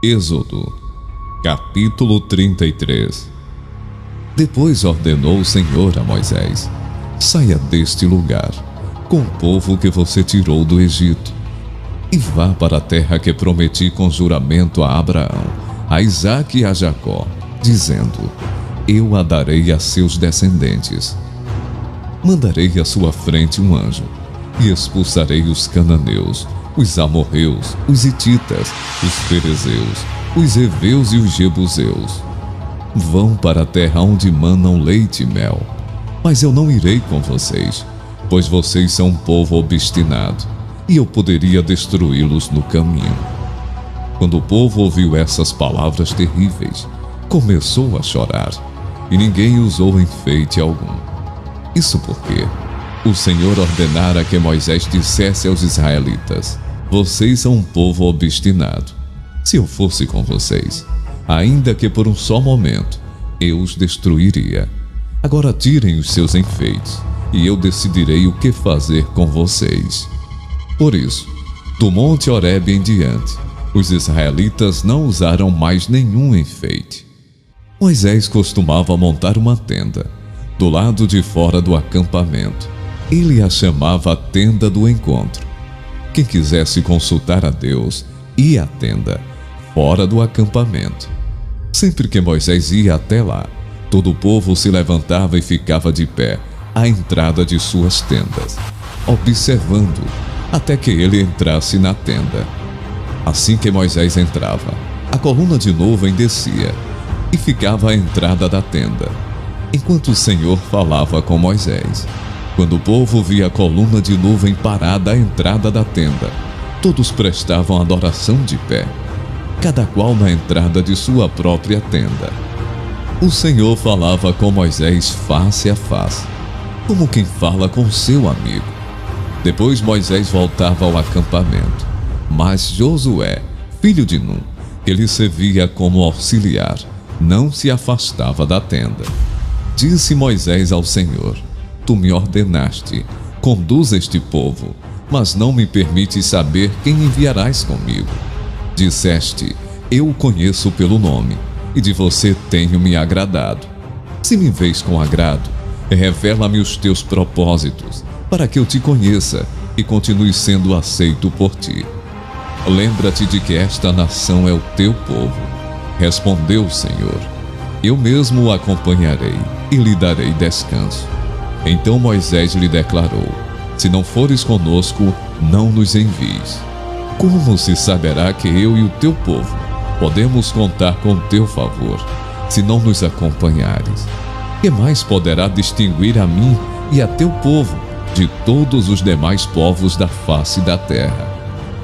Êxodo, capítulo 33. Depois ordenou o Senhor a Moisés: saia deste lugar, com o povo que você tirou do Egito, e vá para a terra que prometi com juramento a Abraão, a Isaque e a Jacó, dizendo: eu a darei a seus descendentes. Mandarei à sua frente um anjo, e expulsarei os cananeus, os amorreus, os hititas, os ferezeus, os heveus e os jebuseus. Vão para a terra onde manam leite e mel. Mas eu não irei com vocês, pois vocês são um povo obstinado, e eu poderia destruí-los no caminho. Quando o povo ouviu essas palavras terríveis, começou a chorar, e ninguém usou enfeite algum. Isso porque o Senhor ordenara que Moisés dissesse aos israelitas: vocês são um povo obstinado. Se eu fosse com vocês, ainda que por um só momento, eu os destruiria. Agora tirem os seus enfeites, e eu decidirei o que fazer com vocês. Por isso, do monte Horebe em diante, os israelitas não usaram mais nenhum enfeite. Moisés costumava montar uma tenda do lado de fora do acampamento. Ele a chamava a tenda do encontro. Quem quisesse consultar a Deus ia à tenda, fora do acampamento. Sempre que Moisés ia até lá, todo o povo se levantava e ficava de pé à entrada de suas tendas, observando até que ele entrasse na tenda. Assim que Moisés entrava, a coluna de nuvem descia e ficava à entrada da tenda, enquanto o Senhor falava com Moisés. Quando o povo via a coluna de nuvem parada à entrada da tenda, todos prestavam adoração de pé, cada qual na entrada de sua própria tenda. O Senhor falava com Moisés face a face, como quem fala com seu amigo. Depois Moisés voltava ao acampamento, mas Josué, filho de Num, que lhe servia como auxiliar, não se afastava da tenda. Disse Moisés ao Senhor: tu me ordenaste, conduz este povo, mas não me permites saber quem enviarás comigo. Disseste: eu o conheço pelo nome, e de você tenho me agradado. Se me vês com agrado, revela-me os teus propósitos, para que eu te conheça e continue sendo aceito por ti. Lembra-te de que esta nação é o teu povo. Respondeu o Senhor: eu mesmo o acompanharei e lhe darei descanso. Então Moisés lhe declarou: se não fores conosco, não nos envies. Como se saberá que eu e o teu povo podemos contar com teu favor, se não nos acompanhares? Que mais poderá distinguir a mim e a teu povo de todos os demais povos da face da terra?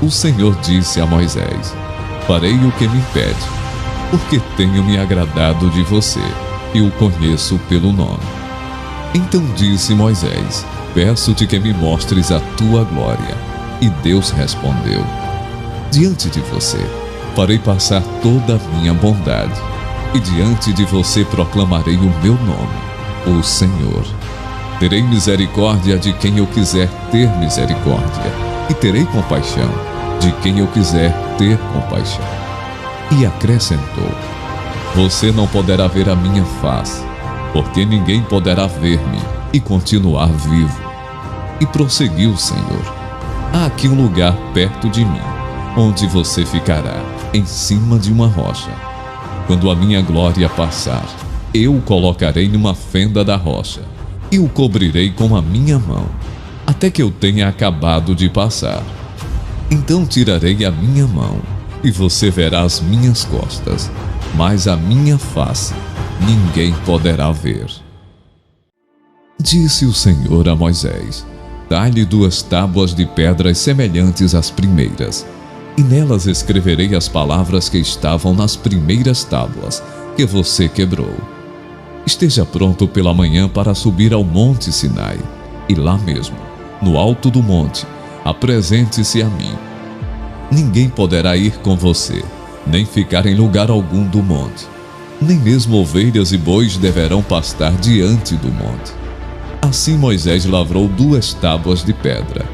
O Senhor disse a Moisés: farei o que me pede, porque tenho me agradado de você e o conheço pelo nome. Então disse Moisés: peço-te que me mostres a tua glória. E Deus respondeu: diante de você farei passar toda a minha bondade, e diante de você proclamarei o meu nome, o Senhor. Terei misericórdia de quem eu quiser ter misericórdia, e terei compaixão de quem eu quiser ter compaixão. E acrescentou: você não poderá ver a minha face, porque ninguém poderá ver-me e continuar vivo. E prosseguiu o Senhor: há aqui um lugar perto de mim, onde você ficará, em cima de uma rocha. Quando a minha glória passar, eu o colocarei numa fenda da rocha, e o cobrirei com a minha mão, até que eu tenha acabado de passar. Então tirarei a minha mão, e você verá as minhas costas, mas a minha face ninguém poderá ver. Disse o Senhor a Moisés: dá-lhe 2 tábuas de pedras semelhantes às primeiras, e nelas escreverei as palavras que estavam nas primeiras tábuas, que você quebrou. Esteja pronto pela manhã para subir ao monte Sinai, e lá mesmo, no alto do monte, apresente-se a mim. Ninguém poderá ir com você, nem ficar em lugar algum do monte. Nem mesmo ovelhas e bois deverão pastar diante do monte. Assim Moisés lavrou 2 tábuas de pedra,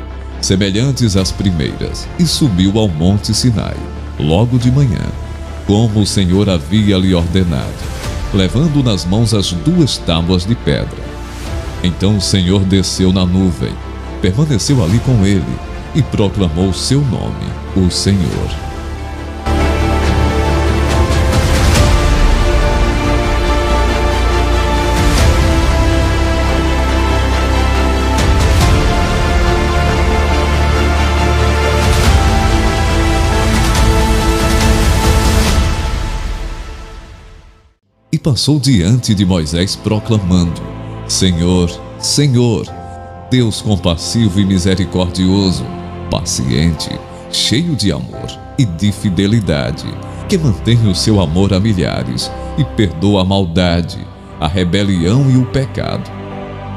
semelhantes às primeiras, e subiu ao monte Sinai, logo de manhã, como o Senhor havia lhe ordenado, levando nas mãos as 2 tábuas de pedra. Então o Senhor desceu na nuvem, permaneceu ali com ele e proclamou seu nome, o Senhor. E passou diante de Moisés proclamando: Senhor, Senhor, Deus compassivo e misericordioso, paciente, cheio de amor e de fidelidade, que mantém o seu amor a milhares e perdoa a maldade, a rebelião e o pecado.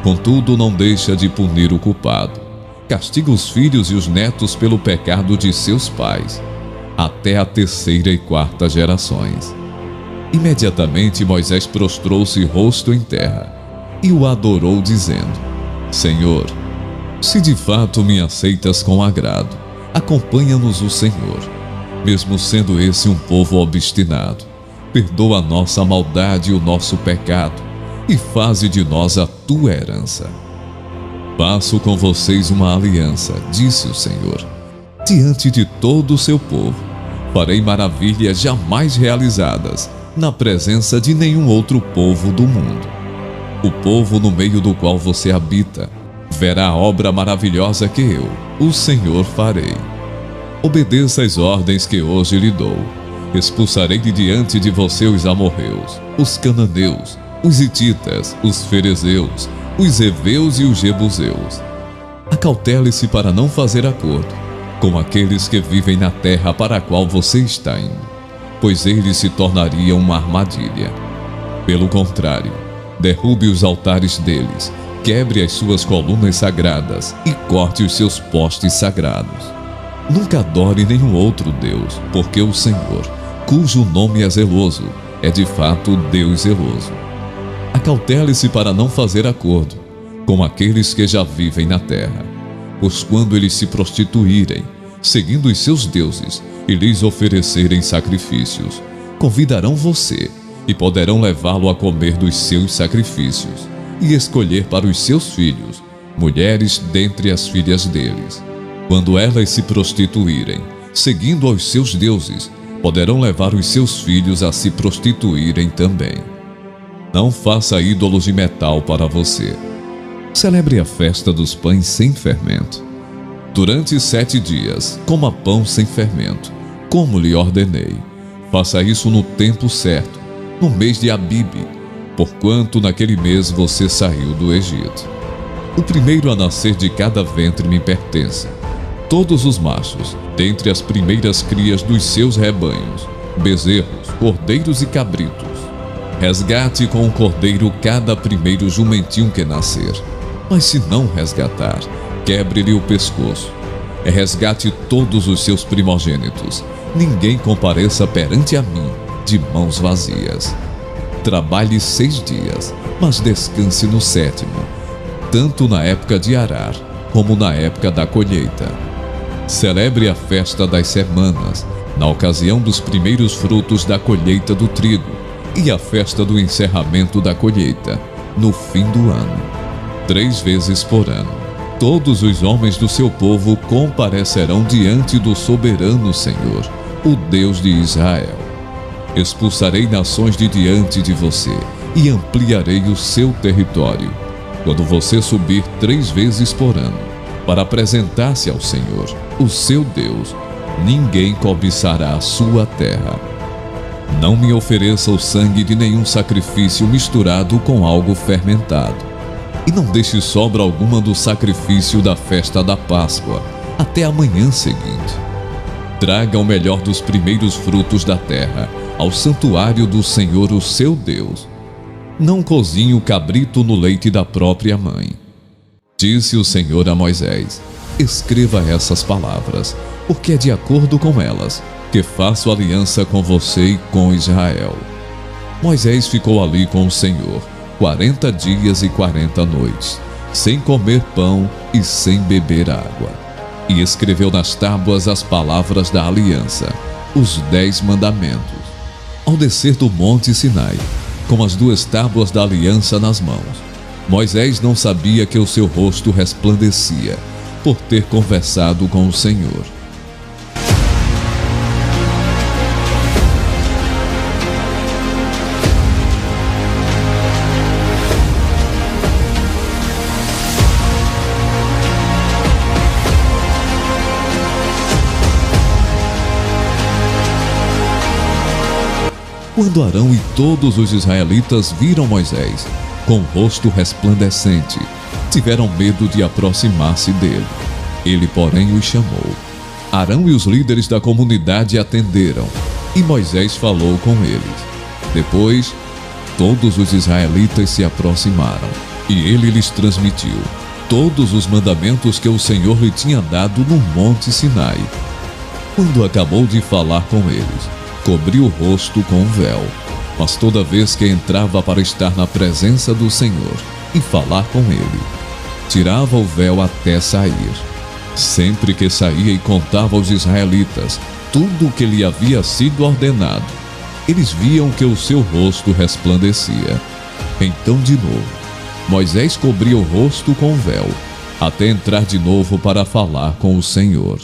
Contudo, não deixa de punir o culpado. Castiga os filhos e os netos pelo pecado de seus pais, até a 3ª e 4ª gerações. Imediatamente Moisés prostrou-se rosto em terra e o adorou, dizendo: Senhor, se de fato me aceitas com agrado, acompanha-nos o Senhor. Mesmo sendo esse um povo obstinado, perdoa a nossa maldade e o nosso pecado, e faze de nós a tua herança. Faço com vocês uma aliança, disse o Senhor, diante de todo o seu povo. Farei maravilhas jamais realizadas na presença de nenhum outro povo do mundo. O povo no meio do qual você habita verá a obra maravilhosa que eu, o Senhor, farei. Obedeça às ordens que hoje lhe dou. Expulsarei de diante de você os amorreus, os cananeus, os hititas, os ferezeus, os heveus e os jebuseus. Acautele-se para não fazer acordo com aqueles que vivem na terra para a qual você está indo, pois eles se tornariam uma armadilha. Pelo contrário, derrube os altares deles, quebre as suas colunas sagradas e corte os seus postes sagrados. Nunca adore nenhum outro Deus, porque o Senhor, cujo nome é zeloso, é de fato Deus zeloso. Acautele-se para não fazer acordo com aqueles que já vivem na terra, pois quando eles se prostituírem, seguindo os seus deuses, e lhes oferecerem sacrifícios, convidarão você e poderão levá-lo a comer dos seus sacrifícios e escolher para os seus filhos mulheres dentre as filhas deles. Quando elas se prostituírem, seguindo aos seus deuses, poderão levar os seus filhos a se prostituírem também. Não faça ídolos de metal para você. Celebre a festa dos pães sem fermento. Durante 7 dias, coma pão sem fermento, como lhe ordenei. Faça isso no tempo certo, no mês de Abibe, porquanto naquele mês você saiu do Egito. O primeiro a nascer de cada ventre me pertence. Todos os machos, dentre as primeiras crias dos seus rebanhos, bezerros, cordeiros e cabritos. Resgate com o cordeiro cada primeiro jumentinho que nascer. Mas se não resgatar, quebre-lhe o pescoço. Resgate todos os seus primogênitos. Ninguém compareça perante a mim de mãos vazias. Trabalhe 6 dias, mas descanse no 7º, tanto na época de arar, como na época da colheita. Celebre a festa das semanas, na ocasião dos primeiros frutos da colheita do trigo, e a festa do encerramento da colheita, no fim do ano. 3 vezes por ano, todos os homens do seu povo comparecerão diante do soberano Senhor, o Deus de Israel. Expulsarei nações de diante de você e ampliarei o seu território, quando você subir 3 vezes por ano, para apresentar-se ao Senhor, o seu Deus. Ninguém cobiçará a sua terra. Não me ofereça o sangue de nenhum sacrifício misturado com algo fermentado. E não deixe sobra alguma do sacrifício da festa da Páscoa, até a manhã seguinte. Traga o melhor dos primeiros frutos da terra ao santuário do Senhor, o seu Deus. Não cozinhe o cabrito no leite da própria mãe. Disse o Senhor a Moisés: escreva essas palavras, porque é de acordo com elas que faço aliança com você e com Israel. Moisés ficou ali com o Senhor 40 dias e 40 noites, sem comer pão e sem beber água. E escreveu nas tábuas as palavras da aliança, os 10 mandamentos, Ao descer do monte Sinai, com as 2 tábuas da aliança nas mãos, Moisés não sabia que o seu rosto resplandecia, por ter conversado com o Senhor. Quando Arão e todos os israelitas viram Moisés, com o rosto resplandecente, tiveram medo de aproximar-se dele. Ele, porém, os chamou. Arão e os líderes da comunidade atenderam, e Moisés falou com eles. Depois, todos os israelitas se aproximaram, e ele lhes transmitiu todos os mandamentos que o Senhor lhe tinha dado no monte Sinai. Quando acabou de falar com eles, cobriu o rosto com um véu, mas toda vez que entrava para estar na presença do Senhor e falar com ele, tirava o véu até sair. Sempre que saía e contava aos israelitas tudo o que lhe havia sido ordenado, eles viam que o seu rosto resplandecia. Então, de novo, Moisés cobria o rosto com o véu, até entrar de novo para falar com o Senhor.